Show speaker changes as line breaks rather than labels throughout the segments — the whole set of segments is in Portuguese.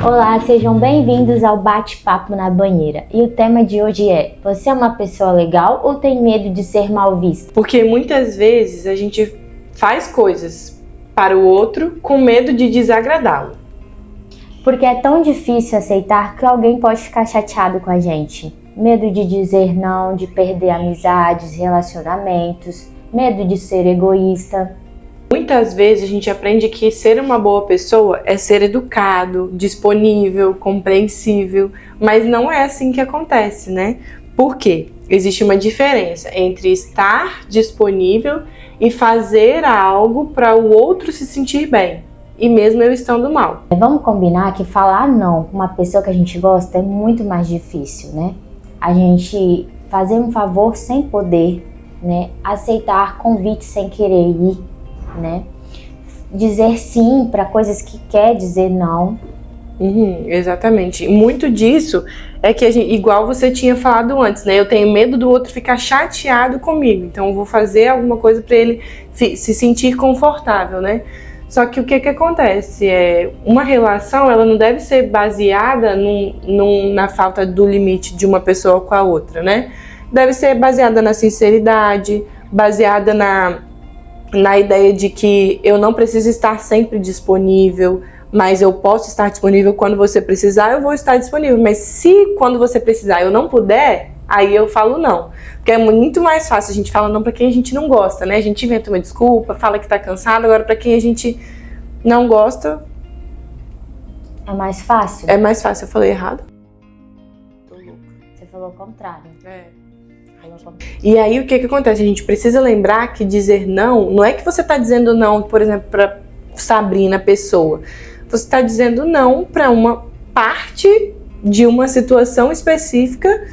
Olá, sejam bem-vindos ao Bate-Papo na Banheira. E o tema de hoje é: você é uma pessoa legal ou tem medo de ser mal vista?
Porque muitas vezes a gente faz coisas para o outro com medo de desagradá-lo.
Porque é tão difícil aceitar que alguém pode ficar chateado com a gente. Medo de dizer não, de perder amizades, relacionamentos, medo de ser egoísta.
Muitas vezes a gente aprende que ser uma boa pessoa é ser educado, disponível, compreensível, mas não é assim que acontece, né? Por quê? Existe uma diferença entre estar disponível e fazer algo para o outro se sentir bem, e mesmo eu estando mal.
Vamos combinar que falar não com uma pessoa que a gente gosta é muito mais difícil, né? A gente fazer um favor sem poder, né? Aceitar convite sem querer ir, né? Dizer sim para coisas que quer dizer não.
Exatamente. Muito disso é que igual você tinha falado antes, né? Eu tenho medo do outro ficar chateado comigo, então eu vou fazer alguma coisa para ele se sentir confortável, né? Só que o que acontece é uma relação, ela não deve ser baseada na falta do limite de uma pessoa com a outra, né? Deve ser baseada na sinceridade, baseada na ideia de que eu não preciso estar sempre disponível, mas eu posso estar disponível quando você precisar, eu vou estar disponível. Mas se quando você precisar eu não puder, aí eu falo não. Porque é muito mais fácil a gente falar não para quem a gente não gosta, né? A gente inventa uma desculpa, fala que tá cansado, agora para quem a gente não gosta...
É mais fácil?
É mais fácil, eu falei errado? Tô louca.
Você falou o contrário.
E aí o que acontece? A gente precisa lembrar que dizer não é que você tá dizendo não, por exemplo, pra Sabrina, pessoa. Você tá dizendo não para uma parte de uma situação específica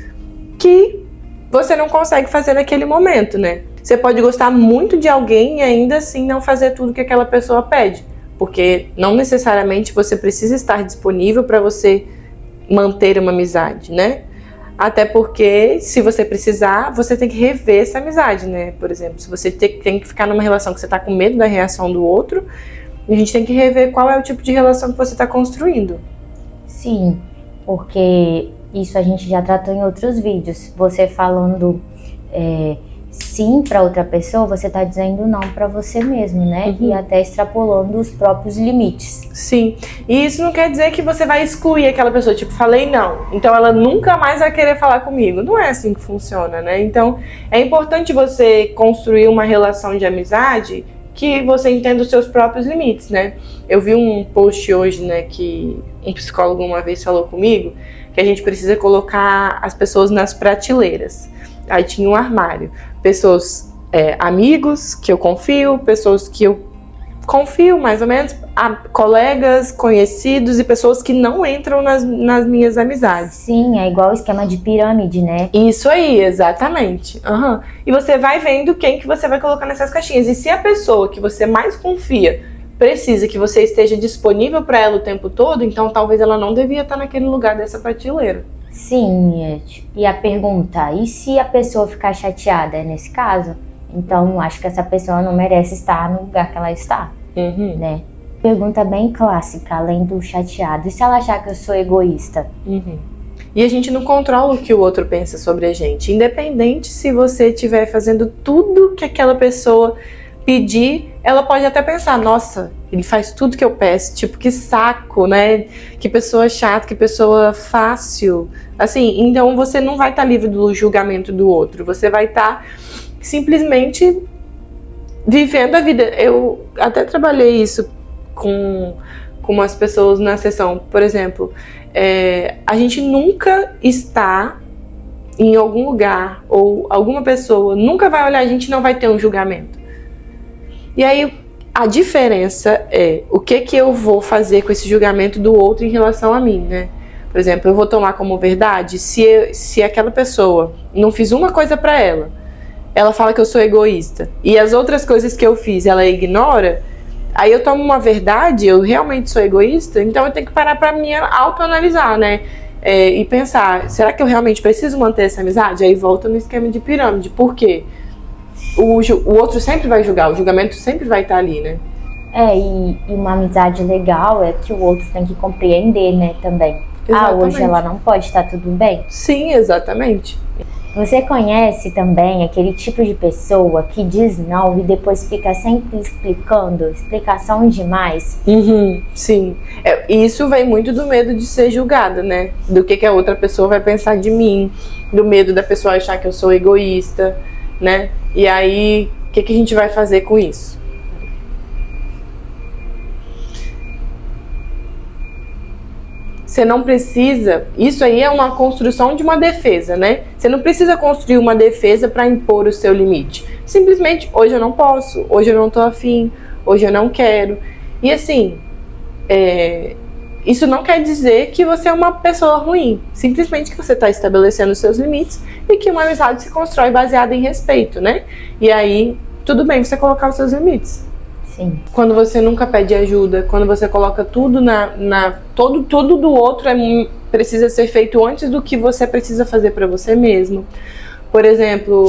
que você não consegue fazer naquele momento, né? Você pode gostar muito de alguém e ainda assim não fazer tudo que aquela pessoa pede, porque não necessariamente você precisa estar disponível para você manter uma amizade, né? Até porque, se você precisar, você tem que rever essa amizade, né? Por exemplo, se você tem que ficar numa relação que você tá com medo da reação do outro, a gente tem que rever qual é o tipo de relação que você tá construindo.
Sim, porque isso a gente já tratou em outros vídeos. Você falando sim para outra pessoa, você tá dizendo não para você mesmo, né? E até extrapolando os próprios limites.
Sim, e isso não quer dizer que você vai excluir aquela pessoa, tipo, falei não, então ela nunca mais vai querer falar comigo. Não é assim que funciona, né? Então, é importante você construir uma relação de amizade que você entenda os seus próprios limites, né? Eu vi um post hoje, né, que um psicólogo uma vez falou comigo, que a gente precisa colocar as pessoas nas prateleiras. Aí tinha um armário, pessoas, amigos que eu confio, pessoas que eu confio mais ou menos, colegas, conhecidos e pessoas que não entram nas minhas amizades.
Sim, é igual o esquema de pirâmide, né?
Isso aí, exatamente. E você vai vendo quem que você vai colocar nessas caixinhas. E se a pessoa que você mais confia precisa que você esteja disponível para ela o tempo todo, então talvez ela não devia estar naquele lugar dessa prateleira.
Sim, e a pergunta, e se a pessoa ficar chateada nesse caso? Então, acho que essa pessoa não merece estar no lugar que ela está, né? Pergunta bem clássica, além do chateado. E se ela achar que eu sou egoísta?
E a gente não controla o que o outro pensa sobre a gente. Independente se você estiver fazendo tudo que aquela pessoa pedir, ela pode até pensar, nossa, ele faz tudo que eu peço, tipo, que saco, né? Que pessoa chata, que pessoa fácil. Assim, então você não vai estar livre do julgamento do outro. Você vai estar simplesmente vivendo a vida. Eu até trabalhei isso com umas pessoas na sessão. Por exemplo, a gente nunca está em algum lugar ou alguma pessoa nunca vai olhar a gente e não vai ter um julgamento. E aí a diferença é o que eu vou fazer com esse julgamento do outro em relação a mim, né? Por exemplo, eu vou tomar como verdade se aquela pessoa não fiz uma coisa pra ela fala que eu sou egoísta, e as outras coisas que eu fiz ela ignora, aí eu tomo uma verdade, eu realmente sou egoísta, então eu tenho que parar pra me autoanalisar, né? E pensar, será que eu realmente preciso manter essa amizade? Aí volta no esquema de pirâmide. Por quê? O outro sempre vai julgar, o julgamento sempre vai estar ali, né?
E uma amizade legal é que o outro tem que compreender, né, também.
Exatamente.
Hoje ela não pode estar tudo bem.
Sim, exatamente.
Você conhece também aquele tipo de pessoa que diz não e depois fica sempre explicando, explicação demais?
Sim. Isso vem muito do medo de ser julgada, né? Do que a outra pessoa vai pensar de mim, do medo da pessoa achar que eu sou egoísta, né? E aí, o que a gente vai fazer com isso? Você não precisa, isso aí é uma construção de uma defesa, né? Você não precisa construir uma defesa para impor o seu limite. Simplesmente, hoje eu não posso, hoje eu não tô afim, hoje eu não quero. E assim, isso não quer dizer que você é uma pessoa ruim. Simplesmente que você está estabelecendo os seus limites e que uma amizade se constrói baseada em respeito, né? E aí, tudo bem você colocar os seus limites.
Sim.
Quando você nunca pede ajuda, quando você coloca tudo tudo do outro precisa ser feito antes do que você precisa fazer para você mesmo. Por exemplo,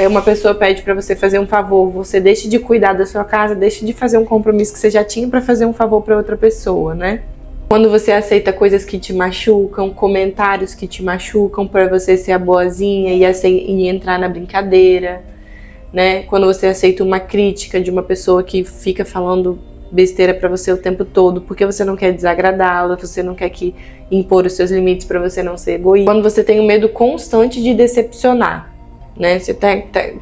uma pessoa pede para você fazer um favor, você deixa de cuidar da sua casa, deixa de fazer um compromisso que você já tinha para fazer um favor para outra pessoa, né? Quando você aceita coisas que te machucam, comentários que te machucam para você ser a boazinha e entrar na brincadeira. Né? Quando você aceita uma crítica de uma pessoa que fica falando besteira pra você o tempo todo, porque você não quer desagradá-la, você não quer impor os seus limites pra você não ser egoísta. Quando você tem um medo constante de decepcionar, né? Você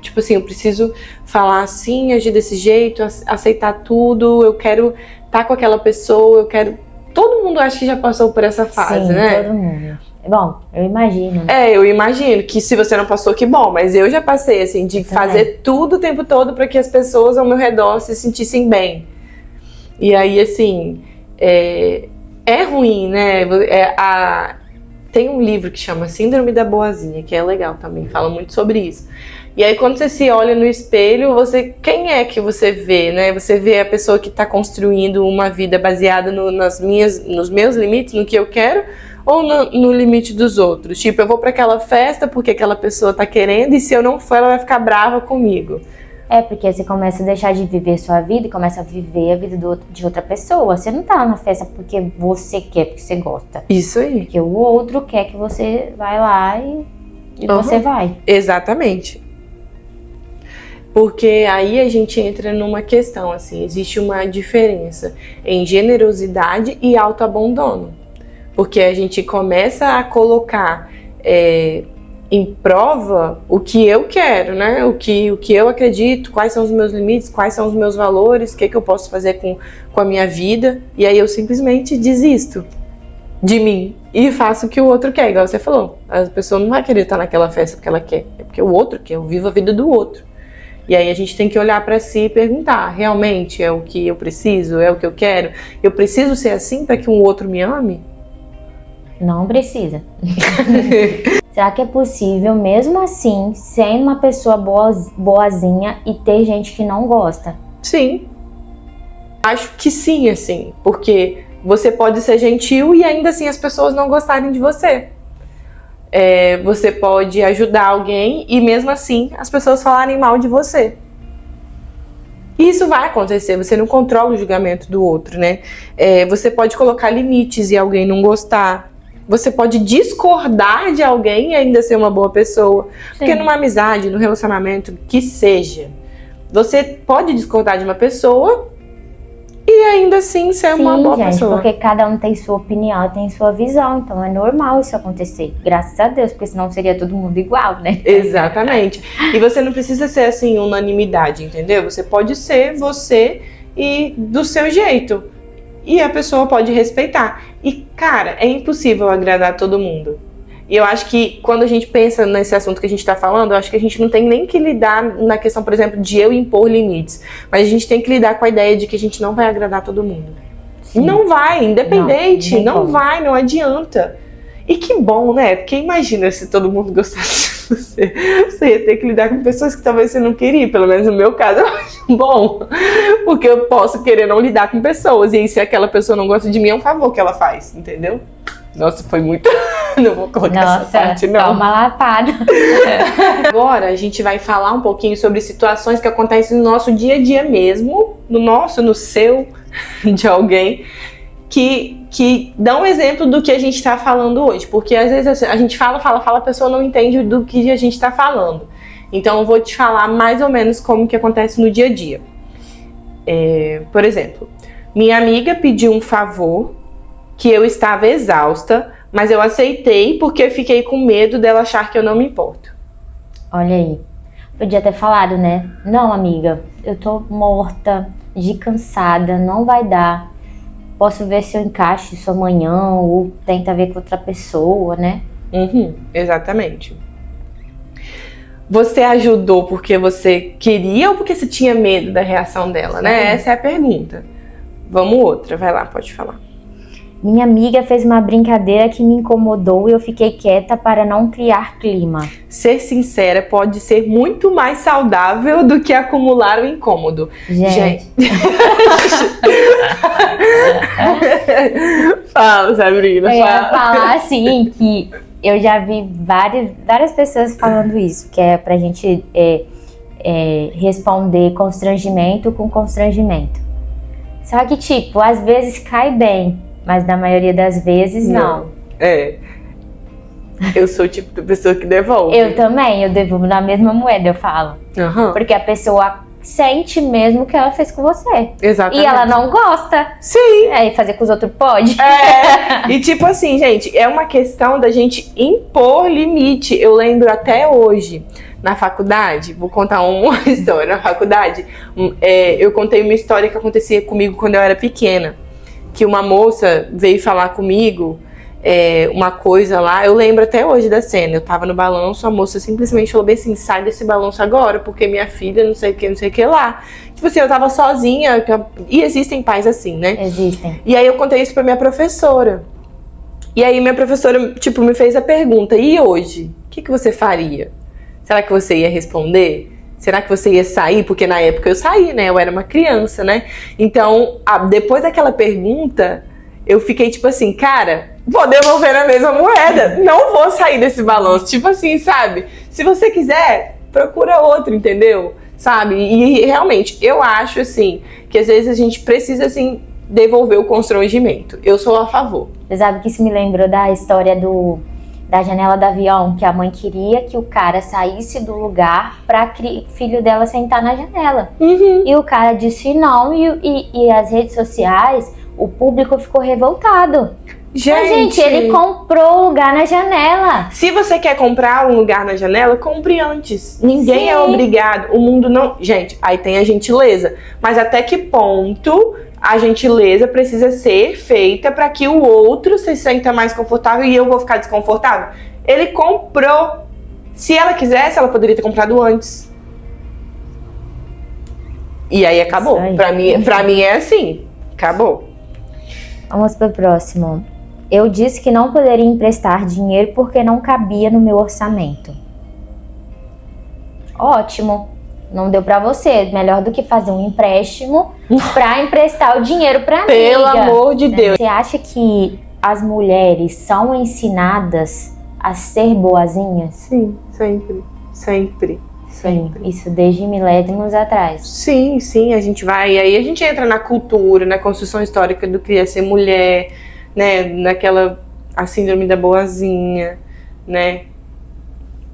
tipo assim, eu preciso falar assim, agir desse jeito, aceitar tudo, eu quero estar com aquela pessoa, eu quero... Todo mundo acho que já passou por essa fase,
Sim,
né?
Todo mundo. Bom, eu imagino.
Eu imagino que se você não passou, que bom, mas eu já passei, assim, de fazer tudo o tempo todo para que as pessoas ao meu redor se sentissem bem. E aí, assim, é ruim, né? Tem um livro que chama Síndrome da Boazinha, que é legal também, fala muito sobre isso. E aí, quando você se olha no espelho, quem é que você vê, né? Você vê a pessoa que está construindo uma vida baseada nos meus limites, no que eu quero, ou no limite dos outros? Tipo, eu vou para aquela festa porque aquela pessoa tá querendo e se eu não for, ela vai ficar brava comigo.
Porque você começa a deixar de viver sua vida e começa a viver a vida de outra pessoa. Você não tá lá na festa porque você quer, porque você gosta.
Isso aí.
Porque o outro quer que você vai lá e você vai.
Exatamente. Porque aí a gente entra numa questão, assim, existe uma diferença em generosidade e autoabandono. Porque a gente começa a colocar em prova o que eu quero, né? O que eu acredito, quais são os meus limites, quais são os meus valores, o que eu posso fazer com a minha vida. E aí eu simplesmente desisto de mim e faço o que o outro quer, igual você falou. A pessoa não vai querer estar naquela festa porque ela quer, é porque o outro quer, eu vivo a vida do outro. E aí a gente tem que olhar para si e perguntar, realmente é o que eu preciso, é o que eu quero? Eu preciso ser assim para que um outro me ame?
Não precisa. Será que é possível, mesmo assim, ser uma pessoa boazinha e ter gente que não gosta?
Sim. Acho que sim, assim. Porque você pode ser gentil e ainda assim as pessoas não gostarem de você. Você pode ajudar alguém e mesmo assim as pessoas falarem mal de você. E isso vai acontecer, você não controla o julgamento do outro, né? Você pode colocar limites e alguém não gostar. Você pode discordar de alguém e ainda ser uma boa pessoa. Sim. Porque numa amizade, num relacionamento, que seja, você pode discordar de uma pessoa e ainda assim ser uma boa pessoa.
Porque cada um tem sua opinião, tem sua visão, então é normal isso acontecer. Graças a Deus, porque senão seria todo mundo igual, né?
Exatamente. E você não precisa ser assim, unanimidade, entendeu? Você pode ser você e do seu jeito. E a pessoa pode respeitar. E, cara, é impossível agradar todo mundo. E eu acho que quando a gente pensa nesse assunto que a gente tá falando, eu acho que a gente não tem nem que lidar na questão, por exemplo, de eu impor limites. Mas a gente tem que lidar com a ideia de que a gente não vai agradar todo mundo. Sim. Não vai, independente, não vai, não adianta. E que bom, né? Porque imagina se todo mundo gostasse de você. Você ia ter que lidar com pessoas que talvez você não queria. Pelo menos no meu caso, eu acho bom. Porque eu posso querer não lidar com pessoas. E aí, se aquela pessoa não gosta de mim, é um favor que ela faz, entendeu? Nossa, foi muito... Não vou colocar essa parte, não.
Nossa, uma lapada.
Agora a gente vai falar um pouquinho sobre situações que acontecem no nosso dia a dia mesmo, no seu, de alguém, que dão um exemplo do que a gente tá falando hoje. Porque às vezes a gente fala, a pessoa não entende do que a gente tá falando. Então eu vou te falar mais ou menos como que acontece no dia a dia. Por exemplo, minha amiga pediu um favor que eu estava exausta, mas eu aceitei porque fiquei com medo dela achar que eu não me importo.
Olha aí. Podia ter falado, né? Não, amiga, eu tô morta, de cansada, não vai dar. Posso ver se eu encaixo isso amanhã ou tenta ver com outra pessoa, né?
Exatamente. Você ajudou porque você queria ou porque você tinha medo da reação dela, né? Essa é a pergunta. Vamos outra, vai lá, pode falar.
Minha amiga fez uma brincadeira que me incomodou e eu fiquei quieta para não criar clima.
Ser sincera pode ser muito mais saudável do que acumular o incômodo.
Gente.
Fala, Sabrina.
Eu ia falar assim que eu já vi várias pessoas falando isso, que é pra gente responder constrangimento com constrangimento. Só que, tipo, às vezes cai bem, mas na maioria das vezes não.
Eu sou o tipo de pessoa que devolve.
Eu também, eu devolvo na mesma moeda, eu falo. Porque a pessoa sente mesmo o que ela fez com você.
Exatamente.
E ela não gosta.
Sim.
E fazer com os outros pode.
E tipo assim, gente, é uma questão da gente impor limite. Eu lembro até hoje, na faculdade, vou contar uma história. Na faculdade, eu contei uma história que acontecia comigo quando eu era pequena. Que uma moça veio falar comigo uma coisa lá, eu lembro até hoje da cena, eu tava no balanço, a moça simplesmente falou bem assim, sai desse balanço agora, porque minha filha não sei o que lá. Tipo assim, eu tava sozinha, e existem pais assim, né?
Existem.
E aí eu contei isso pra minha professora. E aí minha professora, tipo, me fez a pergunta, e hoje? O que você faria? Será que você ia responder? Será que você ia sair? Porque na época eu saí, né? Eu era uma criança, né? Então, depois daquela pergunta, eu fiquei tipo assim, cara, vou devolver na mesma moeda. Não vou sair desse balanço. Tipo assim, sabe? Se você quiser, procura outro, entendeu? Sabe? E realmente, eu acho assim, que às vezes a gente precisa assim, devolver o constrangimento. Eu sou a favor.
Você sabe que isso me lembrou da história da janela do avião, que a mãe queria que o cara saísse do lugar para filho dela sentar na janela. E o cara disse não, e as redes sociais, o público ficou revoltado. Mas, gente, ele comprou o lugar na janela.
Se você quer comprar um lugar na janela, compre antes. Ninguém é obrigado. O mundo não... Gente, aí tem a gentileza. Mas até que ponto a gentileza precisa ser feita para que o outro se sinta mais confortável e eu vou ficar desconfortável? Ele comprou. Se ela quisesse, ela poderia ter comprado antes. E aí acabou. Pra mim é assim. Acabou.
Vamos pro próximo. Eu disse que não poderia emprestar dinheiro porque não cabia no meu orçamento. Ótimo. Não deu pra você. Melhor do que fazer um empréstimo pra emprestar o dinheiro pra amiga.
Pelo amor de Deus.
Você acha que as mulheres são ensinadas a ser boazinhas?
Sim, sempre. Sempre.
Sim, isso desde milésimos atrás.
Sim, a gente vai... Aí a gente entra na cultura, na construção histórica do que é ser mulher, né? Naquela... A síndrome da boazinha, né?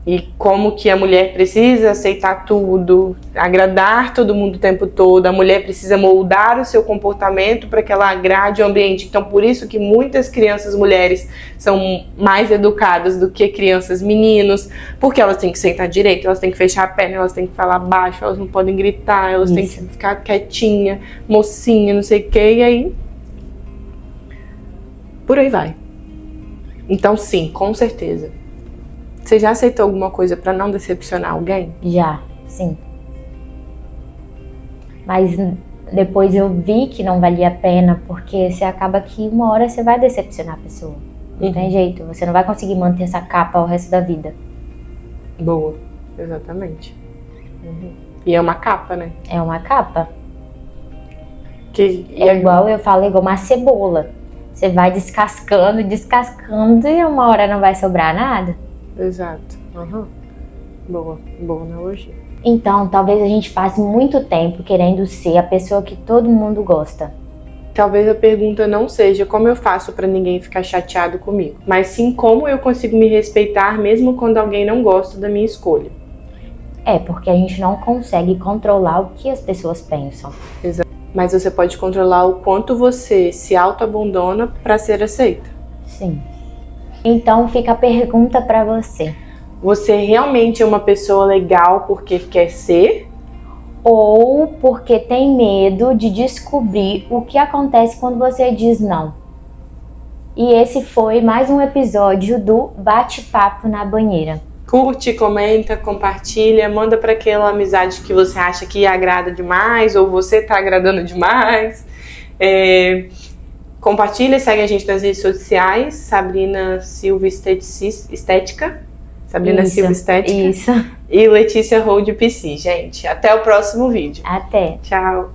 E como que a mulher precisa aceitar tudo, agradar todo mundo o tempo todo, a mulher precisa moldar o seu comportamento para que ela agrade o ambiente. Então, por isso que muitas crianças mulheres são mais educadas do que crianças meninos, porque elas têm que sentar direito, elas têm que fechar a perna, elas têm que falar baixo, elas não podem gritar, elas têm que ficar quietinha, mocinha, não sei o que, e aí... Por aí vai. Então, sim, com certeza. Você já aceitou alguma coisa pra não decepcionar alguém?
Já, sim. Mas depois eu vi que não valia a pena, porque você acaba que uma hora você vai decepcionar a pessoa. Não tem jeito, você não vai conseguir manter essa capa o resto da vida.
Boa, exatamente. E é uma capa, né?
É uma capa.
Que
igual eu falo, igual uma cebola. Você vai descascando, descascando e uma hora não vai sobrar nada.
Exato. Uhum. Boa analogia.
Então, talvez a gente passe muito tempo querendo ser a pessoa que todo mundo gosta.
Talvez a pergunta não seja como eu faço para ninguém ficar chateado comigo, mas sim como eu consigo me respeitar mesmo quando alguém não gosta da minha escolha.
Porque a gente não consegue controlar o que as pessoas pensam.
Exato. Mas você pode controlar o quanto você se auto-abandona para ser aceita.
Sim. Então fica a pergunta para você.
Você realmente é uma pessoa legal porque quer ser?
Ou porque tem medo de descobrir o que acontece quando você diz não? E esse foi mais um episódio do Bate-Papo na Banheira.
Curte, comenta, compartilha, manda para aquela amizade que você acha que agrada demais ou você tá agradando demais. Compartilha, segue a gente nas redes sociais, Sabrina Silva Estética. Sabrina Silva Estética.
Isso.
E Letícia Hold PC. Gente, até o próximo vídeo.
Até.
Tchau.